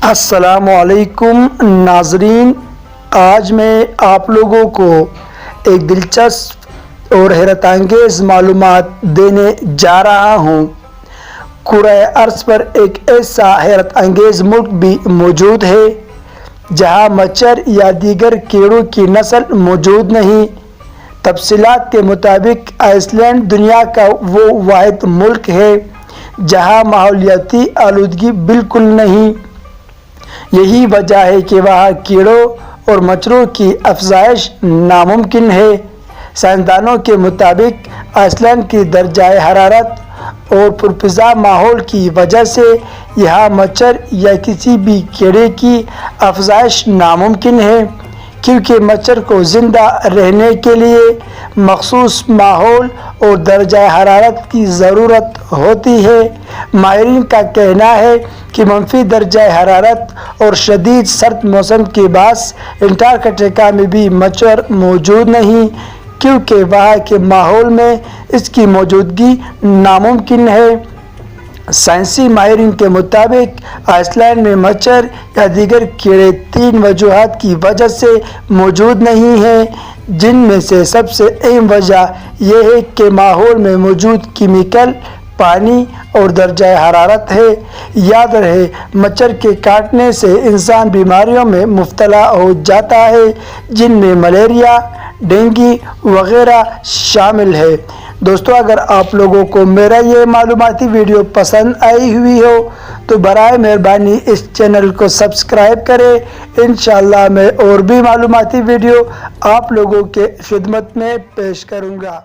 السلام علیکم ناظرین، آج میں آپ لوگوں کو ایک دلچسپ اور حیرت انگیز معلومات دینے جا رہا ہوں۔ کرۂ ارض پر ایک ایسا حیرت انگیز ملک بھی موجود ہے جہاں مچھر یا دیگر کیڑوں کی نسل موجود نہیں۔ تفصیلات کے مطابق آئس لینڈ دنیا کا وہ واحد ملک ہے جہاں ماحولیاتی آلودگی بالکل نہیں۔ یہی وجہ ہے کہ وہاں کیڑوں اور مچھروں کی افزائش ناممکن ہے۔ سائنسدانوں کے مطابق آئس لینڈ کی درجہ حرارت اور پرفضا ماحول کی وجہ سے یہاں مچھر یا کسی بھی کیڑے کی افزائش ناممکن ہے، کیونکہ مچھر کو زندہ رہنے کے لیے مخصوص ماحول اور درجہ حرارت کی ضرورت ہوتی ہے۔ ماہرین کا کہنا ہے کہ منفی درجہ حرارت اور شدید سرد موسم کے باعث انٹارکٹیکا میں بھی مچھر موجود نہیں، کیونکہ وہاں کے ماحول میں اس کی موجودگی ناممکن ہے۔ سائنسی ماہرین کے مطابق آئس لینڈ میں مچھر یا دیگر کیڑے 3 وجوہات کی وجہ سے موجود نہیں ہیں، جن میں سے سب سے اہم وجہ یہ ہے کہ ماحول میں موجود کیمیکل، پانی اور درجہ حرارت ہے۔ یاد رہے، مچھر کے کاٹنے سے انسان بیماریوں میں مبتلا ہو جاتا ہے، جن میں ملیریا، ڈینگی وغیرہ شامل ہے۔ دوستو، اگر آپ لوگوں کو میرا یہ معلوماتی ویڈیو پسند آئی ہوئی ہو تو برائے مہربانی اس چینل کو سبسکرائب کریں۔ انشاءاللہ میں اور بھی معلوماتی ویڈیو آپ لوگوں کے خدمت میں پیش کروں گا۔